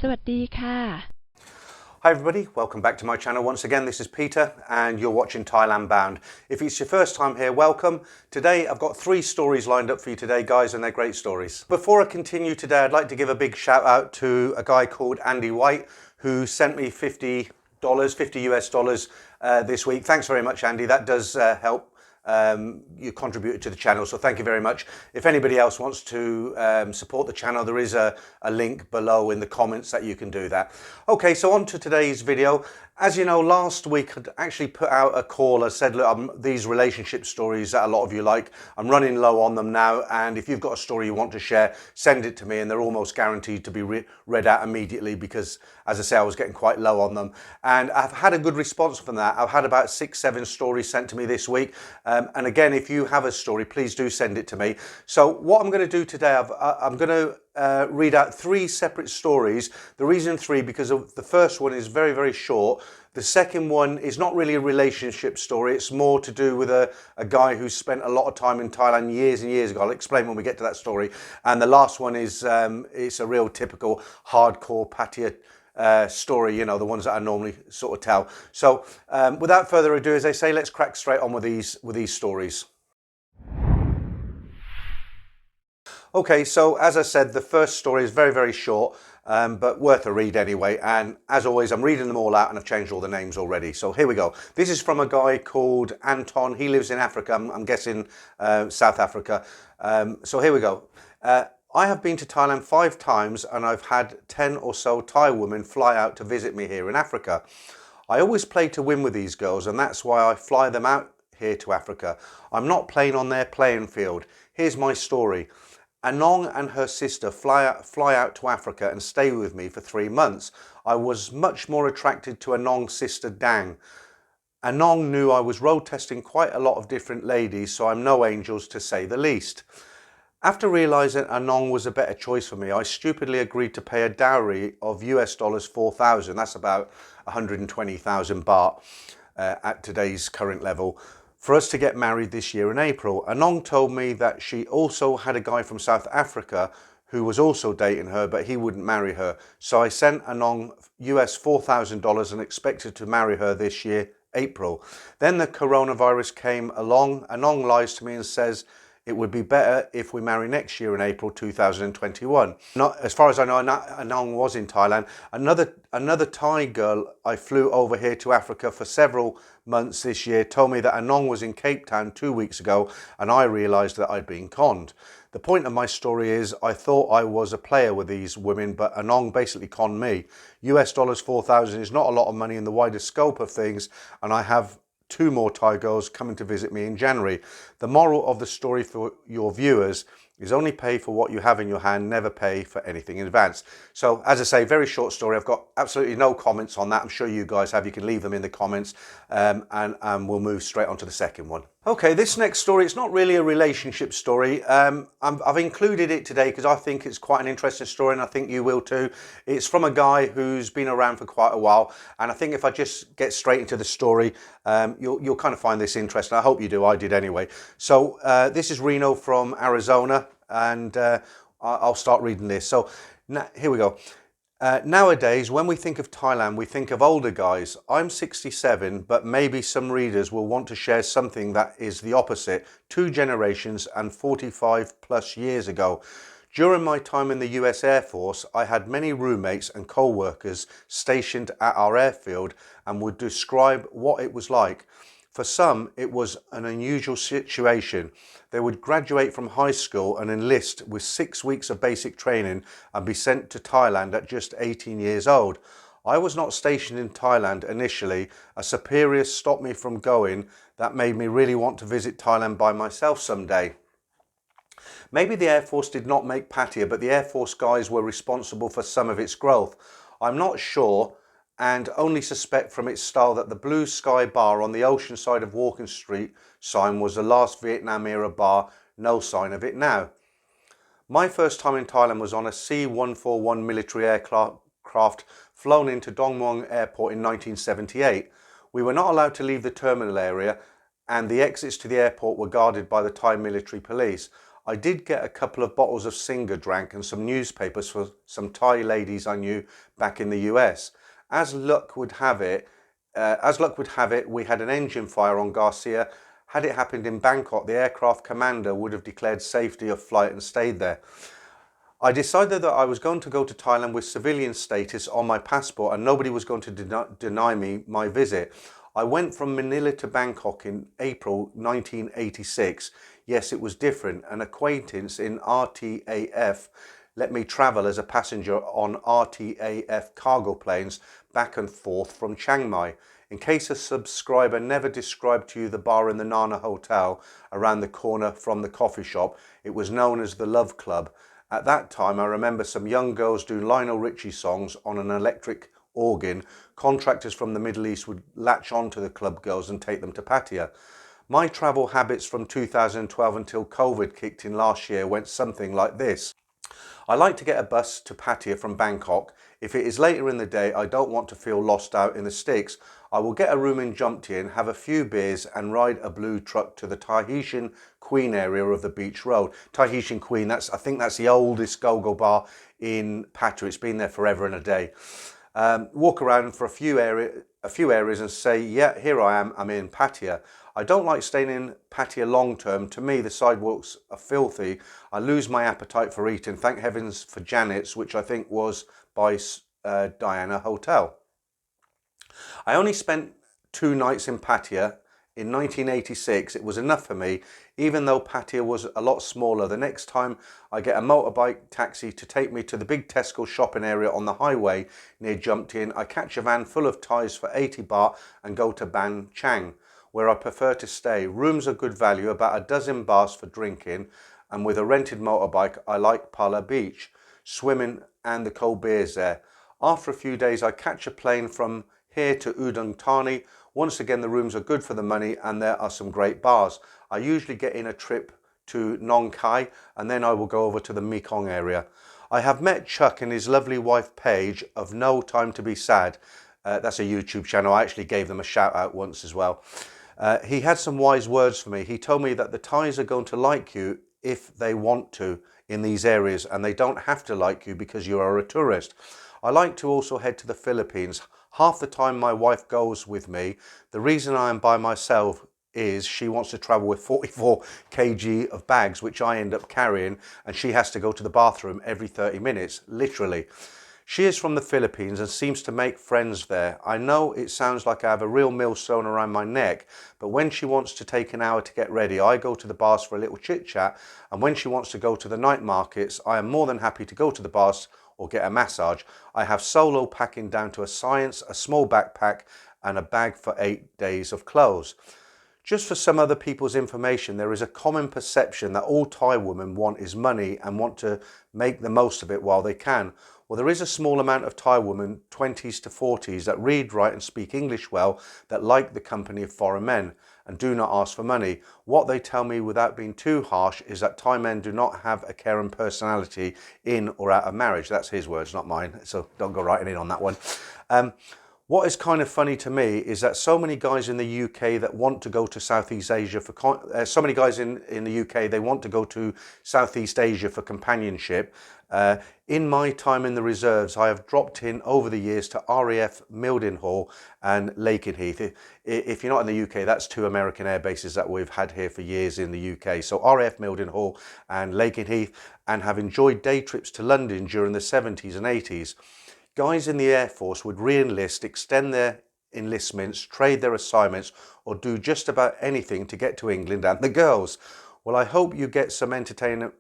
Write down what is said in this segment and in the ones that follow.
สวัสดีค่ะ Hi everybody, welcome back to my channel once again. This is Peter and you're watching Thailand Bound. If it's your first time here, welcome. Today I've got 3 stories lined up for you today, guys, and they're great stories. Before I continue today, I'd like to give a big shout out to a guy called Andy White who sent me $50 US dollars this week. Thanks very much, Andy. That does help. You contributed to the channel, so thank you very much. If anybody else wants to support the channel, there is a link below in the comments that you can do that. Okay, so on to today's video. As you know, last week I'd actually put out a call. I said, look, these relationship stories that a lot of you like, I'm running low on them now, and if you've got a story you want to share, send it to me, and they're almost guaranteed to be read out immediately because, as I say, I was getting quite low on them. And I've had a good response from that. I've had about 6-7 stories sent to me this week. And again, if you have a story, please do send it to me. So what I'm going to do today, I'm going to read out 3 separate stories. The reason 3, because the first one is very, very short. The second one is not really a relationship story. It's more to do with a guy who spent a lot of time in Thailand years and years ago. I'll explain when we get to that story. And the last one is it's a real typical hardcore Pattaya story, you know, the ones that I normally sort of tell. So without further ado, as they say, let's crack straight on with these stories. Okay, so as I said, the first story is very, very short, but worth a read anyway. And as always, I'm reading them all out and I've changed all the names already. So here we go. This is from a guy called Anton. He lives in Africa. I'm guessing South Africa. So here we go. I have been to Thailand 5 times and I've had 10 or so Thai women fly out to visit me here in Africa. I always play to win with these girls and that's why I fly them out here to Africa. I'm not playing on their playing field. Here's my story. Anong and her sister fly out to Africa and stay with me for 3 months. I was much more attracted to Anong's sister Dang. Anong knew I was road testing quite a lot of different ladies, so I'm no angels to say the least. After realising Anong was a better choice for me, I stupidly agreed to pay a dowry of US dollars 4,000. That's about 120,000 baht at today's current level, for us to get married this year in April. Anong told me that she also had a guy from South Africa who was also dating her, but he wouldn't marry her. So I sent Anong US $4,000 and expected to marry her this year, April. Then the coronavirus came along. Anong lies to me and says it would be better if we marry next year in April 2021. Not, as far as I know, Anong was in Thailand. Another Thai girl I flew over here to Africa for several months this year told me that Anong was in Cape Town 2 weeks ago and I realised that I'd been conned. The point of my story is I thought I was a player with these women, but Anong basically conned me. US dollars 4,000 is not a lot of money in the wider scope of things, and I have 2 more Thai girls coming to visit me in January. The moral of the story for your viewers is only pay for what you have in your hand, never pay for anything in advance. So as I say, very short story. I've got absolutely no comments on that. I'm sure you guys have. You can leave them in the comments and we'll move straight on to the second one. Okay, this next story, it's not really a relationship story. I've included it today because I think it's quite an interesting story and I think you will too. It's from a guy who's been around for quite a while, and I think if I just get straight into the story, you'll kind of find this interesting. I hope you do. I did anyway. So this is Reno from Arizona, and I'll start reading this. So now, here we go. Nowadays, when we think of Thailand, we think of older guys. I'm 67, but maybe some readers will want to share something that is the opposite, 2 generations and 45 plus years ago. During my time in the US Air Force, I had many roommates and co-workers stationed at our airfield and would describe what it was like. For some, it was an unusual situation. They would graduate from high school and enlist with 6 weeks of basic training and be sent to Thailand at just 18 years old. I was not stationed in Thailand initially. A superior stopped me from going. That made me really want to visit Thailand by myself someday. Maybe the Air Force did not make Pattaya, but the Air Force guys were responsible for some of its growth. I'm not sure, and only suspect from its style that the Blue Sky bar on the ocean side of Walking Street sign was the last Vietnam era bar, no sign of it now. My first time in Thailand was on a C-141 military aircraft flown into Dong Mueang Airport in 1978. We were not allowed to leave the terminal area and the exits to the airport were guarded by the Thai military police. I did get a couple of bottles of Singer drank and some newspapers for some Thai ladies I knew back in the US. As luck would have it, we had an engine fire on Garcia. Had it happened in Bangkok, the aircraft commander would have declared safety of flight and stayed there. I decided that I was going to go to Thailand with civilian status on my passport and nobody was going to deny me my visit. I went from Manila to Bangkok in April 1986. Yes, it was different. An acquaintance in RTAF let me travel as a passenger on RTAF cargo planes back and forth from Chiang Mai. In case a subscriber never described to you the bar in the Nana Hotel around the corner from the coffee shop, it was known as the Love Club. At that time, I remember some young girls doing Lionel Richie songs on an electric organ. Contractors from the Middle East would latch on to the club girls and take them to Pattaya. My travel habits from 2012 until COVID kicked in last year went something like this. I like to get a bus to Pattaya from Bangkok. If it is later in the day, I don't want to feel lost out in the sticks. I will get a room in Jomtien, have a few beers and ride a blue truck to the Tahitian Queen area of the beach road. Tahitian Queen, I think that's the oldest go-go bar in Pattaya. It's been there forever and a day. Walk around for a few areas and say, yeah, here I am, I'm in Pattaya. I don't like staying in Pattaya long term. To me, the sidewalks are filthy. I lose my appetite for eating. Thank heavens for Janet's, which I think was by Diana Hotel. I only spent 2 nights in Pattaya. In 1986, it was enough for me, even though Pattaya was a lot smaller. The next time I get a motorbike taxi to take me to the big Tesco shopping area on the highway near Jomtien, I catch a van full of Thais for 80 baht and go to Ban Chang, where I prefer to stay. Rooms are good value, about a dozen bars for drinking, and with a rented motorbike, I like Pala Beach, swimming and the cold beers there. After a few days, I catch a plane from here to Udon Thani. Once again, the rooms are good for the money and there are some great bars. I usually get in a trip to Nong Khai and then I will go over to the Mekong area. I have met Chuck and his lovely wife Paige of No Time to Be Sad. That's a YouTube channel. I actually gave them a shout out once as well. He had some wise words for me. He told me that the Thais are going to like you if they want to in these areas and they don't have to like you because you are a tourist. I like to also head to the Philippines. Half the time my wife goes with me. The reason I am by myself is she wants to travel with 44 kg of bags, which I end up carrying, and she has to go to the bathroom every 30 minutes, literally. She is from the Philippines and seems to make friends there. I know it sounds like I have a real millstone around my neck, but when she wants to take an hour to get ready, I go to the bars for a little chit chat, and when she wants to go to the night markets, I am more than happy to go to the bars or get a massage. I have solo packing down to a science, a small backpack and a bag for 8 days of clothes. Just for some other people's information, there is a common perception that all Thai women want is money and want to make the most of it while they can. Well, there is a small amount of Thai women, 20s to 40s, that read, write and speak English well, that like the company of foreign men and do not ask for money. What they tell me without being too harsh is that Thai men do not have a caring personality in or out of marriage. That's his words, not mine, so don't go writing in on that one. What is kind of funny to me is that so many guys in the UK that want to go to Southeast Asia for so many guys in the UK, they want to go to Southeast Asia for companionship. In my time in the reserves, I have dropped in over the years to RAF Mildenhall and Lakenheath. If you're not in the UK, that's 2 American air bases that we've had here for years in the UK. So RAF Mildenhall and Lakenheath, and have enjoyed day trips to London during the 70s and 80s. Guys in the Air Force would re-enlist, extend their enlistments, trade their assignments, or do just about anything to get to England and the girls. Well, I hope you get some entertainment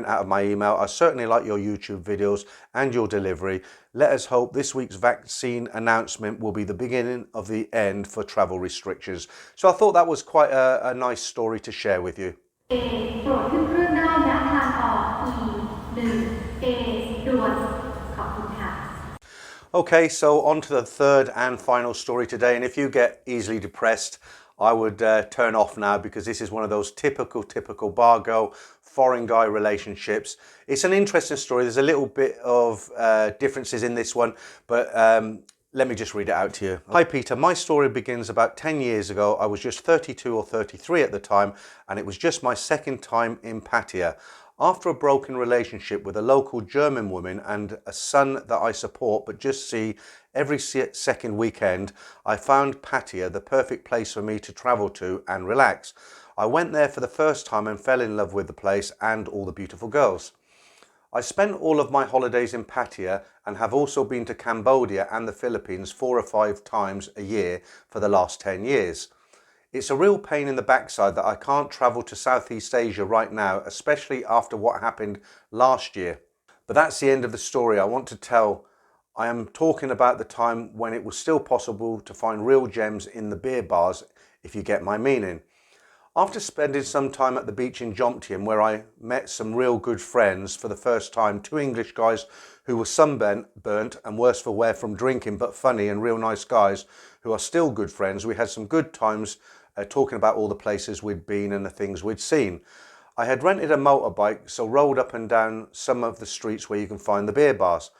out of my email. I certainly like your YouTube videos and your delivery. Let us hope this week's vaccine announcement will be the beginning of the end for travel restrictions. So I thought that was quite a nice story to share with you. Okay, so on to the third and final story today, and if you get easily depressed, I would turn off now, because this is one of those typical bar girl, foreign guy relationships. It's an interesting story. There's a little bit of differences in this one, but Let me just read it out to you. Hi Peter, my story begins about 10 years ago. I was just 32 or 33 at the time, and it was just my second time in Pattaya. After a broken relationship with a local German woman and a son that I support but just see every second weekend, I found Pattaya the perfect place for me to travel to and relax. I went there for the first time and fell in love with the place and all the beautiful girls. I spent all of my holidays in Pattaya and have also been to Cambodia and the Philippines 4 or 5 times a year for the last 10 years. It's a real pain in the backside that I can't travel to Southeast Asia right now, especially after what happened last year. But that's the end of the story I want to tell. I am talking about the time when it was still possible to find real gems in the beer bars, if you get my meaning. After spending some time at the beach in Jomtien, where I met some real good friends for the first time, 2 English guys who were sunburnt and worse for wear from drinking, but funny and real nice guys who are still good friends, we had some good times talking about all the places we'd been and the things we'd seen. I had rented a motorbike, so rolled up and down some of the streets where you can find the beer bars.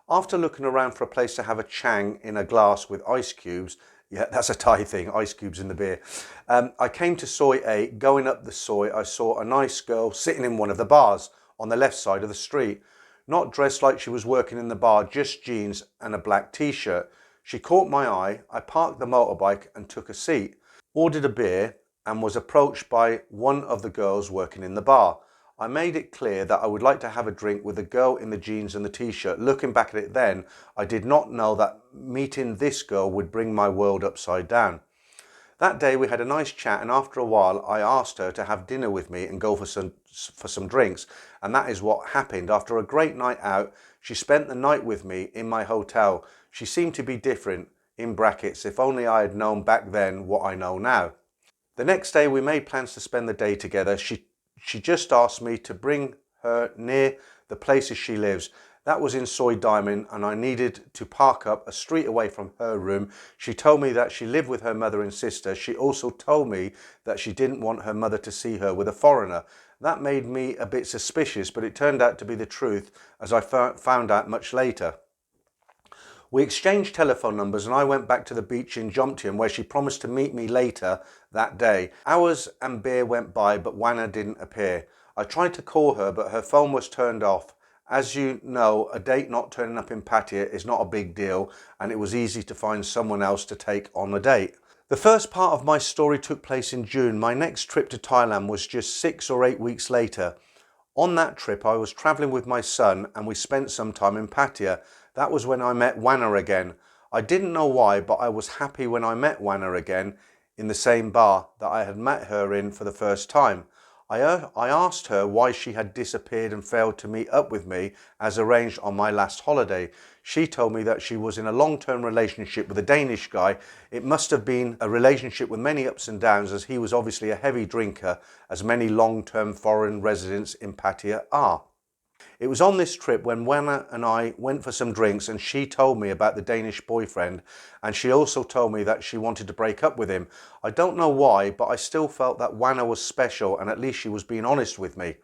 After looking around for a place to have a chang in a glass with ice cubes, yeah, that's a Thai thing, ice cubes in the beer. I came to Soi 8. Going up the Soi, I saw a nice girl sitting in one of the bars on the left side of the street. Not dressed like she was working in the bar, just jeans and a black t-shirt. She caught my eye. I parked the motorbike and took a seat, ordered a beer, and was approached by one of the girls working in the bar. I made it clear that I would like to have a drink with the girl in the jeans and the t-shirt. Looking back at it then, I did not know that meeting this girl would bring my world upside down. That day we had a nice chat, and after a while I asked her to have dinner with me and go for some drinks, and that is what happened. After a great night out, she spent the night with me in my hotel. She seemed to be different, in brackets, if only I had known back then what I know now. The next day we made plans to spend the day together. She just asked me to bring her near the places she lives. That was in Soi Diamond, and I needed to park up a street away from her room. She told me that she lived with her mother and sister. She also told me that she didn't want her mother to see her with a foreigner. That made me a bit suspicious, but it turned out to be the truth, as I found out much later. We exchanged telephone numbers, and I went back to the beach in Jomtien, where she promised to meet me later that day. Hours and beer went by, but Wana didn't appear. I tried to call her, but her phone was turned off. As you know, a date not turning up in Pattaya is not a big deal, and it was easy to find someone else to take on a date. The first part of my story took place in June. My next trip to Thailand was just 6 or 8 weeks later. On that trip, I was travelling with my son, and we spent some time in Pattaya. That was when I met Wana again. I didn't know why, but I was happy when I met Wana again in the same bar that I had met her in for the first time. I asked her why she had disappeared and failed to meet up with me as arranged on my last holiday. She told me that she was in a long-term relationship with a Danish guy. It must have been a relationship with many ups and downs, as he was obviously a heavy drinker, as many long-term foreign residents in Pattaya are. It was on this trip when Wana and I went for some drinks, and she told me about the Danish boyfriend, and she also told me that she wanted to break up with him. I don't know why, but I still felt that Wana was special, and at least she was being honest with me.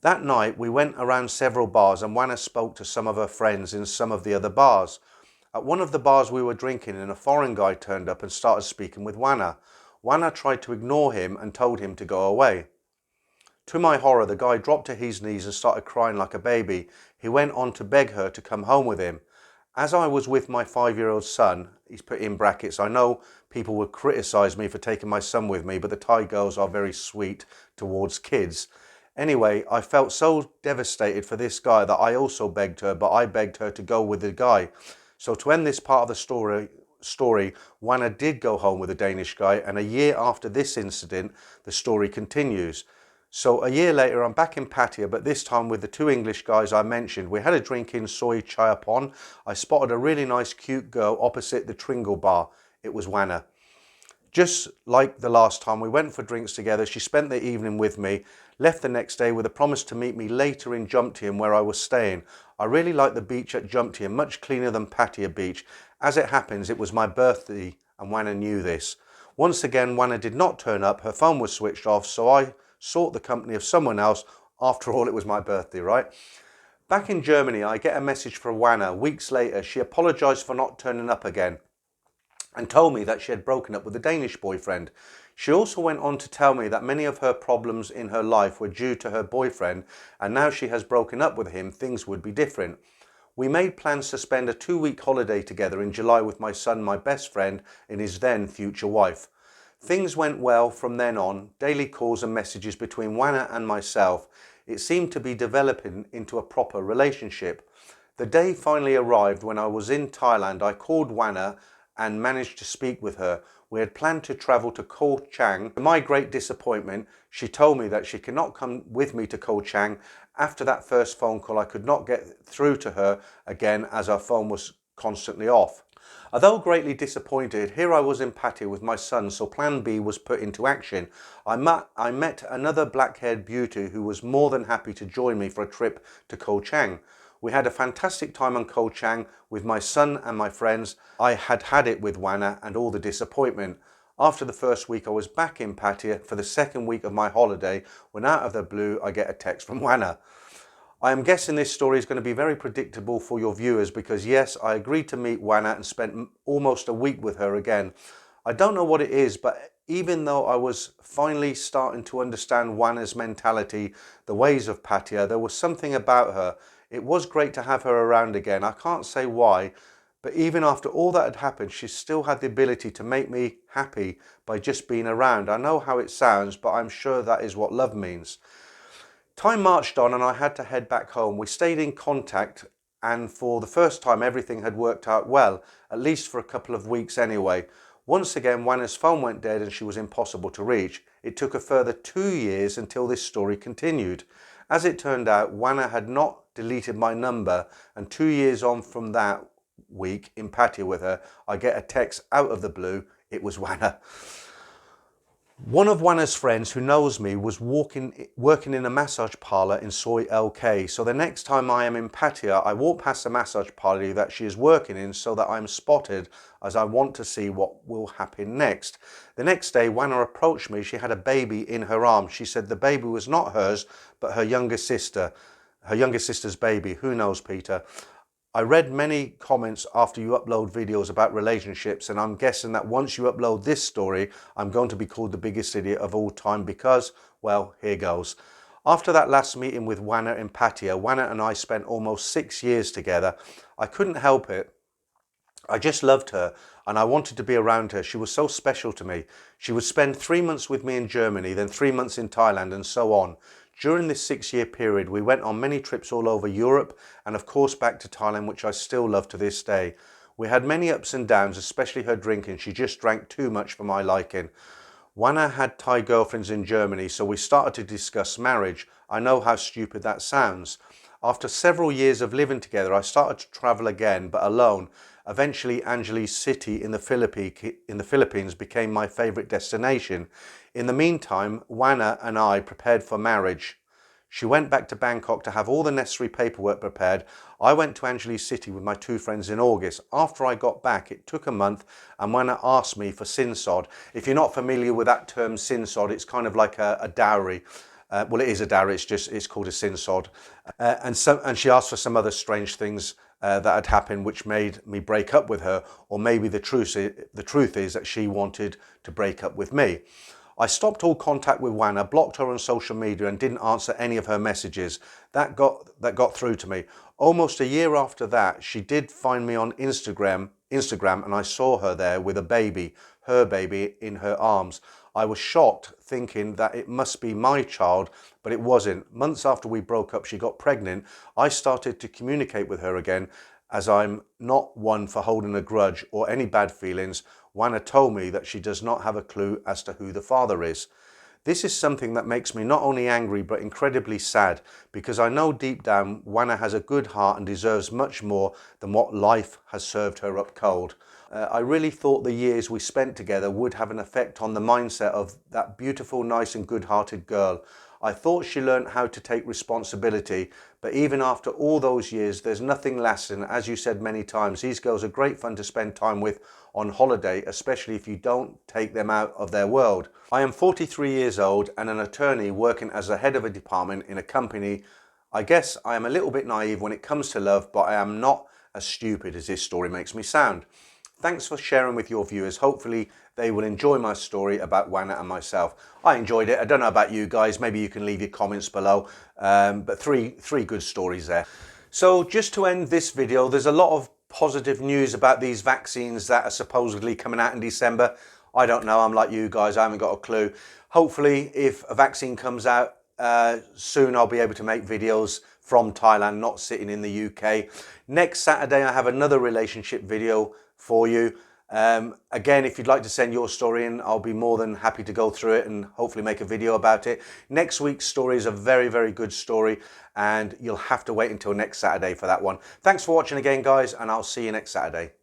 That night we went around several bars, and Wana spoke to some of her friends in some of the other bars. At one of the bars we were drinking in, a foreign guy turned up and started speaking with Wana. Wana tried to ignore him and told him to go away. To my horror, the guy dropped to his knees and started crying like a baby. He went on to beg her to come home with him. As I was with my 5-year-old son, he's put in brackets, I know people would criticise me for taking my son with me, but the Thai girls are very sweet towards kids. Anyway, I felt so devastated for this guy that I also begged her, but I begged her to go with the guy. So to end this part of the story, Wana did go home with a Danish guy, and a year after this incident, the story continues. So a year later, I'm back in Pattaya, but this time with the 2 English guys I mentioned. We had a drink in Soi Chayapon. I spotted a really nice, cute girl opposite the Tringle bar. It was Wana. Just like the last time, we went for drinks together. She spent the evening with me, left the next day with a promise to meet me later in Jomtien, where I was staying. I really like the beach at Jomtien, much cleaner than Pattaya Beach. As it happens, it was my birthday, and Wana knew this. Once again, Wana did not turn up. Her phone was switched off, so I sought the company of someone else. After all, it was my birthday, right? Back in Germany, I get a message from Wana. Weeks later, she apologised for not turning up again and told me that she had broken up with a Danish boyfriend. She also went on to tell me that many of her problems in her life were due to her boyfriend, and now she has broken up with him, things would be different. We made plans to spend a 2-week holiday together in July with my son, my best friend, and his then future wife. Things went well from then on, daily calls and messages between Wana and myself. It seemed to be developing into a proper relationship. The day finally arrived when I was in Thailand. I called Wana and managed to speak with her. We had planned to travel to Koh Chang. To my great disappointment, she told me that she cannot come with me to Koh Chang. After that first phone call, I could not get through to her again as our phone was constantly off. Although greatly disappointed, here I was in Pattaya with my son, so plan B was put into action. I met another black-haired beauty who was more than happy to join me for a trip to Koh Chang. We had a fantastic time on Koh Chang with my son and my friends. I had had it with Wana and all the disappointment. After the first week, I was back in Pattaya for the second week of my holiday when out of the blue, I get a text from Wana. I am guessing this story is going to be very predictable for your viewers because yes, I agreed to meet Wana and spent almost a week with her again. I don't know what it is, but even though I was finally starting to understand Wana's mentality, the ways of Pattaya, there was something about her. It was great to have her around again. I can't say why, but even after all that had happened, she still had the ability to make me happy by just being around. I know how it sounds, but I'm sure that is what love means. Time marched on and I had to head back home. We stayed in contact and for the first time everything had worked out well, at least for a couple of weeks anyway. Once again, Wana's phone went dead and she was impossible to reach. It took a further 2 years until this story continued. As it turned out, Wana had not deleted my number, and 2 years on from that week in Pattaya with her, I get a text out of the blue. It was Wana. One of Wana's friends who knows me was working in a massage parlour in Soi LK. So the next time I am in Pattaya, I walk past the massage parlour that she is working in so that I'm spotted, as I want to see what will happen next. The next day, Wana approached me. She had a baby in her arms. She said the baby was not hers, but her younger sister's baby. Who knows, Peter? I read many comments after you upload videos about relationships, and I'm guessing that once you upload this story, I'm going to be called the biggest idiot of all time because, well, here goes. After that last meeting with Wana in Pattaya, Wana and I spent almost 6 years together. I couldn't help it. I just loved her and I wanted to be around her. She was so special to me. She would spend 3 months with me in Germany, then 3 months in Thailand and so on. During this 6-year period, we went on many trips all over Europe and of course back to Thailand, which I still love to this day. We had many ups and downs, especially her drinking. She just drank too much for my liking. Wana had Thai girlfriends in Germany, so we started to discuss marriage. I know how stupid that sounds. After several years of living together, I started to travel again, but alone. Eventually, Angeles City in the Philippines became my favourite destination. In the meantime, Wana and I prepared for marriage. She went back to Bangkok to have all the necessary paperwork prepared. I went to Angeles City with my 2 friends in August. After I got back, it took a month, and Wana asked me for sinsod. If you're not familiar with that term sinsod, it's kind of like a dowry. Well, it is a dowry, it's called a sinsod. And she asked for some other strange things that had happened which made me break up with her, or maybe the truth is that she wanted to break up with me. I stopped all contact with Wana, blocked her on social media and didn't answer any of her messages. That got through to me. Almost a year after that, she did find me on Instagram and I saw her there with a baby, her baby in her arms. I was shocked, thinking that it must be my child, but it wasn't. Months after we broke up, she got pregnant. I started to communicate with her again, as I'm not one for holding a grudge or any bad feelings. Wana told me that she does not have a clue as to who the father is. This is something that makes me not only angry but incredibly sad, because I know deep down Wana has a good heart and deserves much more than what life has served her up cold. I really thought the years we spent together would have an effect on the mindset of that beautiful, nice and good-hearted girl. I thought she learned how to take responsibility, but even after all those years, there's nothing lasting. As you said many times, these girls are great fun to spend time with on holiday, especially if you don't take them out of their world. I am 43 years old and an attorney working as the head of a department in a company I guess I am a little bit naive when it comes to love, but I am not as stupid as this story makes me sound. Thanks for sharing with your viewers. Hopefully they will enjoy my story about Wana and myself. I enjoyed it. I don't know about you guys. Maybe you can leave your comments below. But three good stories there. So just to end this video, there's a lot of positive news about these vaccines that are supposedly coming out in December. I don't know. I'm like you guys. I haven't got a clue. Hopefully, if a vaccine comes out soon, I'll be able to make videos from Thailand, not sitting in the UK. Next Saturday, I have another relationship video for you. Again, if you'd like to send your story in, I'll be more than happy to go through it and hopefully make a video about it. Next week's story is a very, very good story, and you'll have to wait until next Saturday for that one. Thanks for watching again, guys, and I'll see you next Saturday.